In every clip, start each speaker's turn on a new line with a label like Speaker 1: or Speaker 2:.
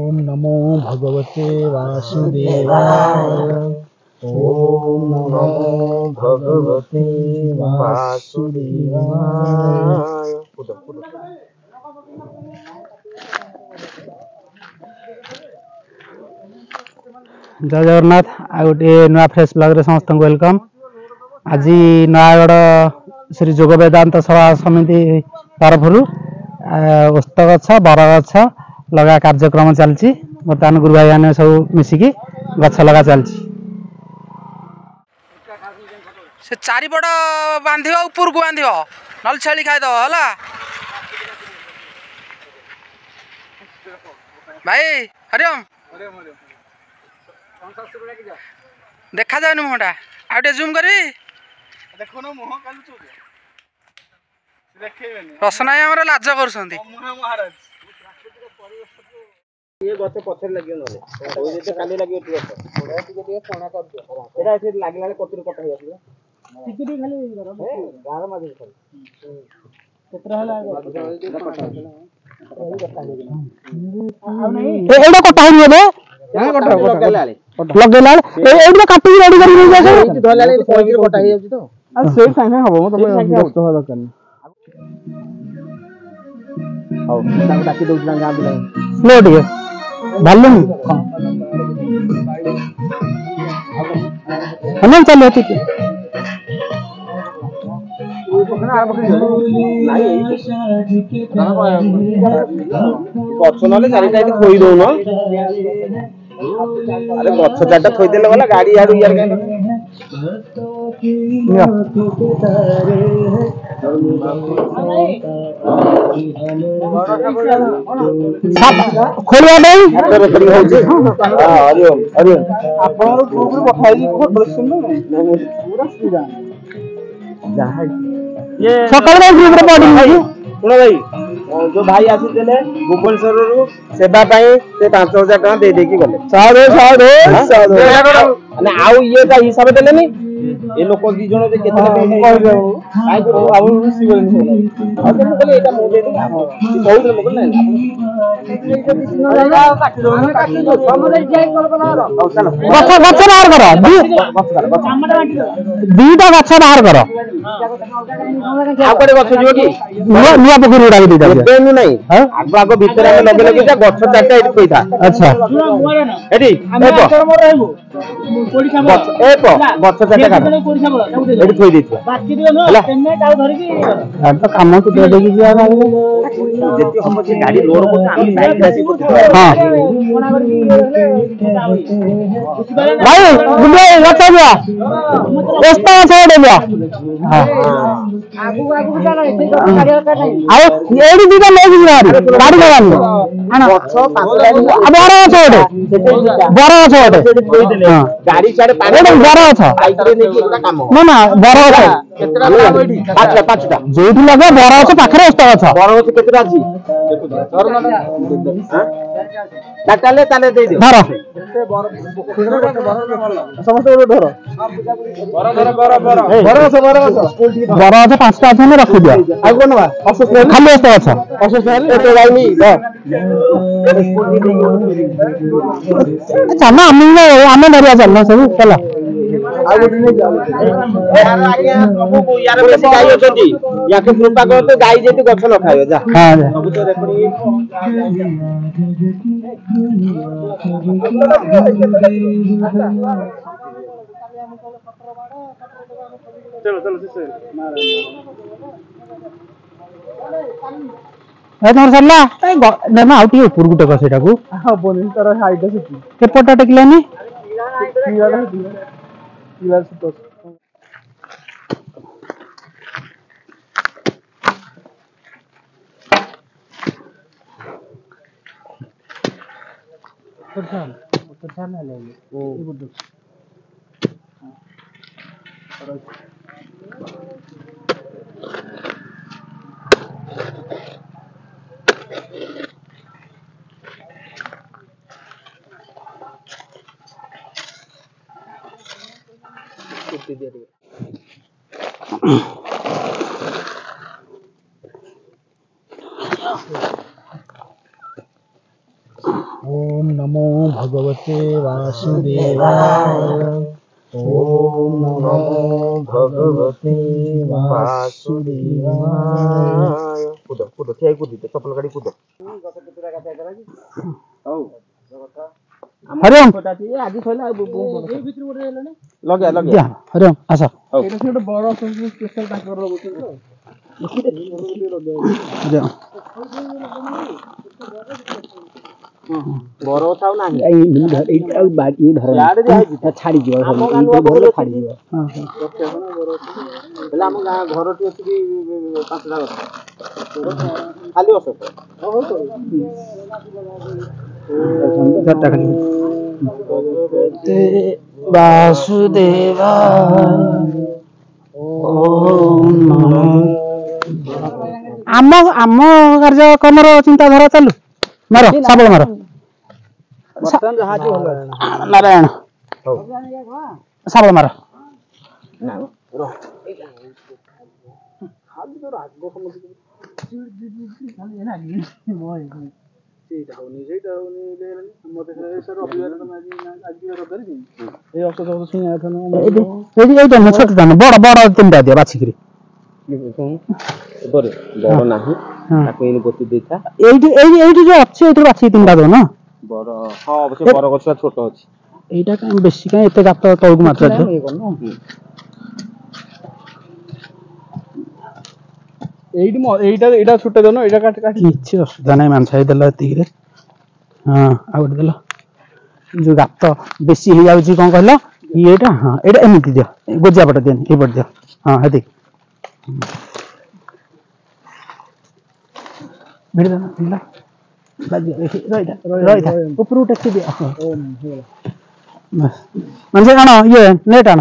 Speaker 1: नमो भगवते वासुदेवाय। ओम नमो भगवते वासुदेवाय। जय जगन्नाथ। आ गोटे नुआ फ्रेश ब्लॉग समस्त वेलकम। आज नयागढ़ श्री जोग वेदांत सभा समिति तरफ ओस्त गछ बरगछ लगा कार्यक्रम चलती। बर्तमान गुरु भाई मैंने सब मिसिकी गछ लगा चलती।
Speaker 2: से चारिपट बांध ऊपर को बांध ना छेली खाईदब है भाई। हरिओम देखा जाए मुहटा आउटे जूम करी रसना आम लाज कर
Speaker 3: ये गछ पछरे लागि नले ओइ जे काली लागि ओटी गछ ओडा टिके छणा कर दियो एटा से लागि लाले कतरी कटा होय आसी टिके खाली कर गार माजे खाली केतरा हला
Speaker 1: एडा कटा होय बे क्या कटा लगेलाले एडा काटी रेडी कर नहीं जासे धलाले कोई कटा होय जासी तो आ से साइना हबो म तो तो दरकार नहीं आओ ताको डाकी दउछ ना गां बिला लो टिके भालू हमें चलो ठीक है
Speaker 3: गछ नले चारिटा एठी खोई दउन अरे गछ चारटा खोई देले वाला गाड़ी यार यार
Speaker 1: खोलिया नहीं
Speaker 3: रेकर्डिंग होउछ हां हरिओम हरिओम
Speaker 1: आपन ग्रुप रे पठाई फोटो सुन पूरा सीधा
Speaker 3: जहां ये
Speaker 1: सकाळ रे ग्रुप रे पड़ी भाई
Speaker 3: सुनो भाई जो भाई आसी देले भुवनेश्वर रु सेवा पाई से 5000 टका दे दे की गले
Speaker 1: साडे
Speaker 3: ना आउ ये का हिसाब देलेनी ए लोक दी जण जे केतले कह जाऊ काई को आउ रुसी बोलनी आ तो कहले एटा मो दे दे बहुत लोग बोल नहीं
Speaker 1: गछ बाहर करो दीटा गछ बाहर करो
Speaker 3: आ कोडे गछ जो की
Speaker 1: निया पोखरी उडा के दीटा
Speaker 3: बेनु नहीं आगो आगो भीतर हम लगे लगे गछ चारटा एठी कोइथा
Speaker 1: अच्छा
Speaker 3: एठी ए पो गछ चारटा काट एठी कोइ देछ
Speaker 2: बाकी दियो न पेमेंट आउ धरि की
Speaker 1: यार तो काम तो दे देगी यार
Speaker 3: जेती हम से गाड़ी लोड को हम बाइक रासी को
Speaker 1: हां भाई गुडिया लटा दिया रास्ता छोड़ दिया हां
Speaker 2: आगु आगु चला ठीक गाड़ी का नहीं
Speaker 1: आओ एडी दिगा ले जी यार गाड़ी लगानी आना
Speaker 3: गछ पातला
Speaker 1: अब बड़ा छोड़ बड़ा छोड़
Speaker 3: हां गाड़ी चारे पानी
Speaker 1: बड़ा छ
Speaker 3: बाइक रे नेकी एटा काम
Speaker 1: ना ना बड़ा छ
Speaker 3: केतरा लगा एठी पाँचटा
Speaker 1: जेठी लगे बड़ा छ पाखरे रास्ता छ
Speaker 3: बड़ा छ केतरा अछि देखो धर ना हां ताले ताले दे दियो
Speaker 1: धर
Speaker 3: समस्त धर
Speaker 1: बड़ा छ पांचटा छ ने रखि दियो
Speaker 3: आ कोन बा
Speaker 1: खाली रास्ता छ
Speaker 3: अशोक हेले एते लाइनी
Speaker 1: अच्छा ना हमें डरिया चलना सब चला
Speaker 3: आ गोटी नहीं यार आज्ञा प्रभु को यार बेसी गाई होचंती याके कृपा कर तो गाई जेती गछ न खायो जा
Speaker 1: हां
Speaker 3: सब तो रेकर्डिंग चलो चलो से
Speaker 1: ए तोर सरला ना ना आउटी ऊपर गुटे का सेटा को
Speaker 3: हां बोलिन तर हाइट से
Speaker 1: के पटा टेकलानी
Speaker 3: किला से तो
Speaker 1: तो ले ये बुड्ढू
Speaker 3: कुत्ते दे दे
Speaker 1: ओम ओम नमो भगवते वासुदेवाय। ओम नमो भगवते वासुदेवाय।
Speaker 3: कूद कूद ठीक कूद चप्पल गाड़ी कूद
Speaker 1: हरिओम
Speaker 3: आज सैला लगे लगे
Speaker 1: हरिओम आस
Speaker 3: बड़ स्पेशल बर था छाड़ी आम गाँ घर टी अच्छी 5टा गछ खाली बस
Speaker 1: भगवते वासुदेवाय। ओम नमो आम आम कार्यक्रमर चिंताधारा चालू मार सबल मार नारायण सबल मार छोट दान बड़ बड़ 3टा दिया बाछिकी
Speaker 3: बड़ नाही पोती देता
Speaker 1: जो अच्छे बाछी 3टा दो ना
Speaker 3: बड़ हाँ अवश्य बड़ गछ छोट अच्छी
Speaker 1: এইটা কাই বেশি কাই এতে গাত তলকু মাত্রা
Speaker 3: এইটা ছুটে দেন এটা কাটি কাটি
Speaker 1: କିଛି ଅସୁବିଧା ନାହିଁ ମାଂସାଇ ଦେଲ ଏତିକିରେ ହଁ ଆଉ ଗୋଟେ ଦେଲ ଯୋଉ ଗାତ ବେଶୀ ହେଇଯାଉଛି କଣ କହିଲ ଇଏଟା ହଁ ଏଇଟା ଏମିତି ଦିଅ ଗୋଜିଆ ପଟ ଦିଅନି ଏଇପଟ ଦିଅ ହଁ ହେତିକି ଭିଡ଼ି ଦେଲ ରହିଥା ଉପରକୁ ଟେକି ଦିଅ ମାନେ ଆଣ ଇଏ ନେଟ୍ ଆଣ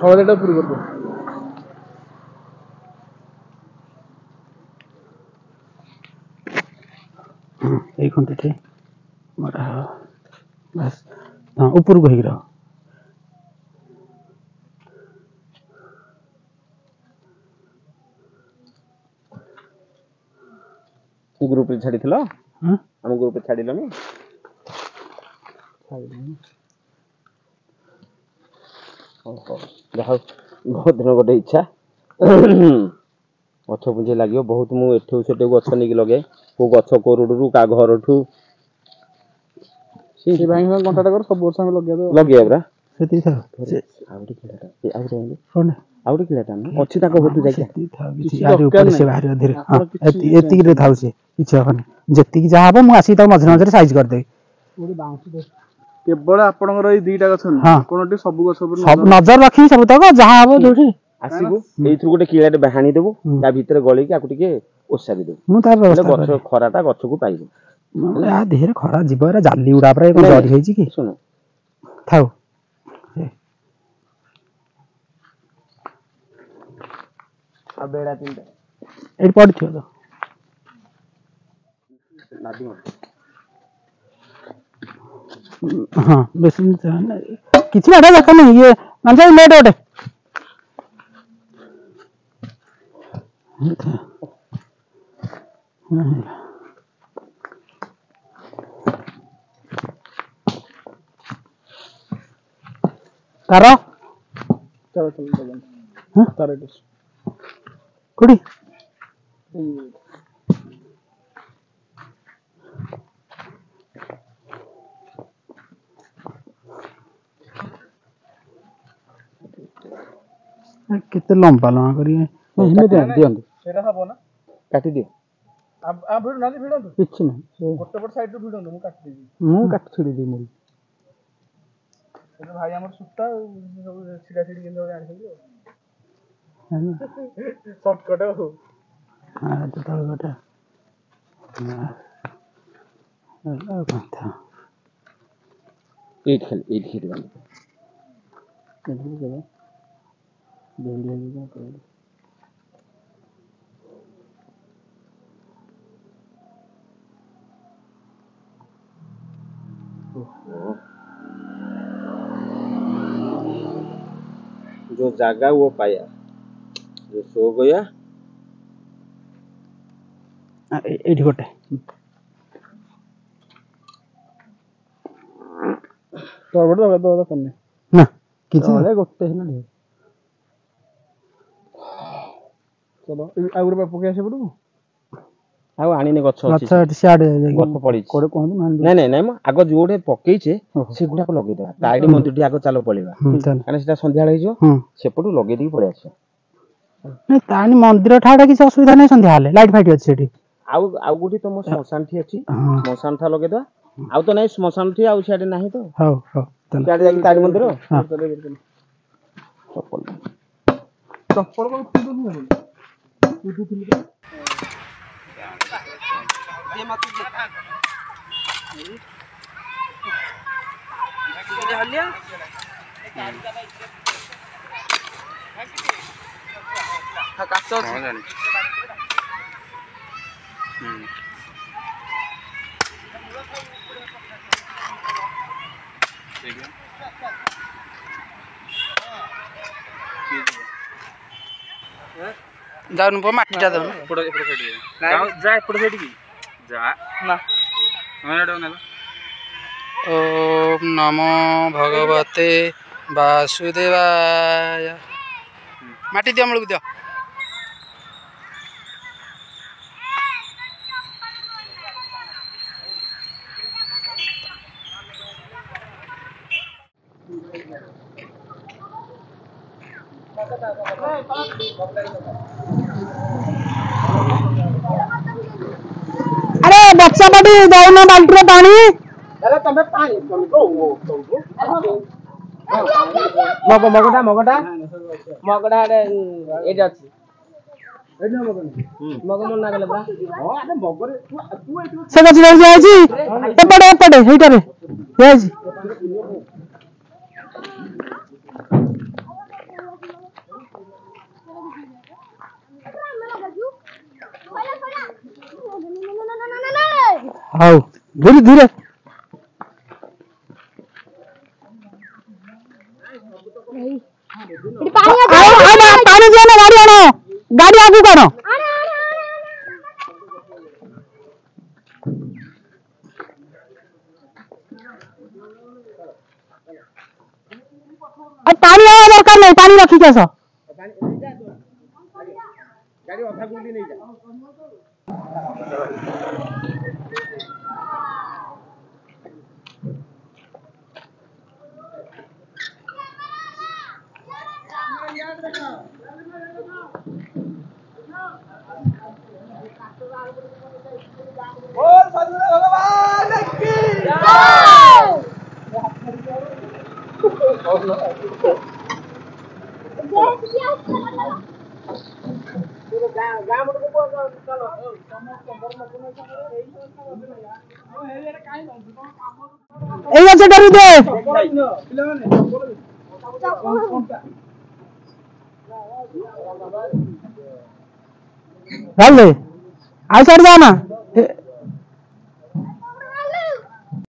Speaker 3: ହଳଦିଟା ପୁରୀ କରିଦିଅ
Speaker 1: এই খুঁটিটি মোটা বাস হ্যাঁ উপরକୁ ହେଇକି ରହ
Speaker 3: ଗ୍ରୁପ ରେ ଛାଡ଼ିଥିଲ ଆମ ଗ୍ରୁପ ରେ ଛାଡ଼ିଲନି ଯାହା ବହୁତ ଦିନ ଗୋଟେ ଇଚ୍ଛା ଗଛ ପୁଞ୍ଜି ଲାଗିବ ବହୁତ ମୁଁ ଏଠୁ ସେଠୁ ଗଛ ନେଇକି ଲଗାଏ କୋଉ ଗଛ କୋଉ ରୋଡରୁ କା ଘରଠୁ ସେ ଭାଇ କଣ୍ଟାକ୍ଟ କର ସବୁ ବର୍ଷ ଆମେ ଲଗେଇବା ପୁରା
Speaker 1: ସେତିକି ଥାଉ
Speaker 3: ଆଉ ଗୋଟେ କିଳାଟା ଅଛି ତାଙ୍କ ଘରଠୁ ଯାଇକି
Speaker 1: ଏତିକିରେ ଥାଉ ସେ କିଛି ହବନି ଯେତିକି ଯାହା ହବ ମୁଁ ଆସିକି ତାକୁ ମଝିରେ ମଝିରେ ସାଇଜ କରିଦେବି
Speaker 3: କେବଳ ଆପଣଙ୍କର ଏଇ 2ଟା ଗଛ ଆପଣଠି ସବୁ ଗଛ
Speaker 1: ନଜର ରଖିବି ସବୁ ତକ ଯାହା ହବ ଯୋଉଠି
Speaker 3: ଆସିବୁ ଏଇଥିରୁ ଗୋଟେ କିଳାଟେ ବାହାଣି ଦେବୁ ତା ଭିତରେ ଗଳେଇକି ଆକୁ ଟିକେ ଓସାରି ଦେବୁ
Speaker 1: ମୁଁ ତାର
Speaker 3: ଗଛ ଖରାଟା ଗଛକୁ ପାଇବ
Speaker 1: ଆ ଦେହରେ ଖରା ଯିବ ଏରା ଜାଲି ଉଡା ପରେ କଣ ଜରି ହେଇଛି କି
Speaker 3: ଶୁଣ
Speaker 1: ଥାଉ
Speaker 3: ଆଉ ବେଡା 3ଟା
Speaker 1: ଏଠି ପଡିଥିବ ତ ହଁ ବେଶୀ କିଛି ବାଟ ଦରକାର ନାହିଁ ଇଏ ମାନେ ନେଟ୍ ଗୋଟେ ତାର କୋଉଠି କେତେ ଲମ୍ବା ଲମ୍ବା କରିବେ
Speaker 3: ଦିଅନ୍ତୁ ସେଇଟା ହବ ନା କାଟି ଦିଅ ଭିଡ଼ନ୍ତୁ
Speaker 1: କିଛି ନାହିଁ
Speaker 3: ଗୋଟେ ପଟ ସାଇଡରୁ ଭିଡ଼ନ୍ତୁ ମୁଁ କାଟି ଦେବି
Speaker 1: ମୁଁ କାଟି ଛିଡ଼ିଦେବି ମୋର
Speaker 3: ଭାଇ ଆମର ସୁତା ସବୁ ଛିଡ଼ା ଛିଡ଼ି କେମିତି ଜାଣିଛନ୍ତି ସର୍ଟକଟ ଆଉ
Speaker 1: ଗୋଟେ
Speaker 3: ଏଇଠି ଖାଲି जो जागा वो पाया जो सो गया
Speaker 1: ଏଇଠି ଗୋଟେ ନା କିଛି
Speaker 3: ଗୋଟେ ହେଲା ଚलो ଆଉ ଗୋଟେ ପକେଇ ଆସିବ ପଟକୁ ଆଉ ଆଣିନି ଗଛ ଅଛି
Speaker 1: ଗଛ ଏଠି ସିଆଡେ
Speaker 3: ଗଛ ପଡିଛି
Speaker 1: କୋଡେ କୁହନ୍ତୁ
Speaker 3: ନାଇଁ ନାଇଁ ନାଇଁ ଆଗ ଯୋଉଟେ ପକେଇଛେ ସେଗୁଡାକ ଲଗେଇଦବା ତାଇଡି ମନ୍ଦିରଟି ଆଗ ଚାଲ ପଳେଇବା କାରଣ ସେଟା ସନ୍ଧ୍ୟାବେଳେ ହେଇଯିବ ସେପଟୁ ଲଗେଇ ଦେଇକି ପଳେଇ ଆସିବା
Speaker 1: ନାଇଁ ତାହେଲେ ମନ୍ଦିର ଠାଡା କିଛି ଅସୁବିଧା ନାହିଁ ସନ୍ଧ୍ୟା ହେଲେ ଲାଇଟ୍ ଫାଇଟ୍ ଅଛି ସେଠି
Speaker 3: ଆଉ ଆଉ କୋଉଠି ତମ ଶ୍ମଶାନଠି ଅଛି ଶ୍ମଶାନ ଠା ଲଗେଇଦବା ଆଉ ତ ନାଇଁ ଶ୍ମଶାନଠି ଆଉ ସିଆଡେ ନାହିଁ ତ
Speaker 1: ହଉ ହଉ
Speaker 3: ସିଆଡେ ଯାଇକି ତାଇଡି ମନ୍ଦିର ଚପଲ
Speaker 2: ଯାଉनु ପୁଅ ମାଟିଟା ଦଉନ ଓମ୍ ନମୋ ଭଗବତେ ବାସୁଦେବାୟ ମାଟି ଦିଅ ମୂଳକୁ ଦିଅ
Speaker 1: अरे बच्चा पाटी दौन बाल्टी पानी
Speaker 3: अरे तमे पानी मगटा मगटा मगटा एटा अछि मग मन ना गले बा हां अरे मगरे तू
Speaker 1: से गछ रही जायछि एपड़े एपड़े हेइटारे जायछि हाउ धीरे धीरे पानी दियो ना गाड़ी आनो गाड़ी आगु करो पानी आवा दरकार नहीं पानी रखी कैसा
Speaker 3: गाड़ी अधा गुंडी नहीं जा बोल भगवान की
Speaker 1: এই আছে ধরি দে ভাল দে আই সাইড যা না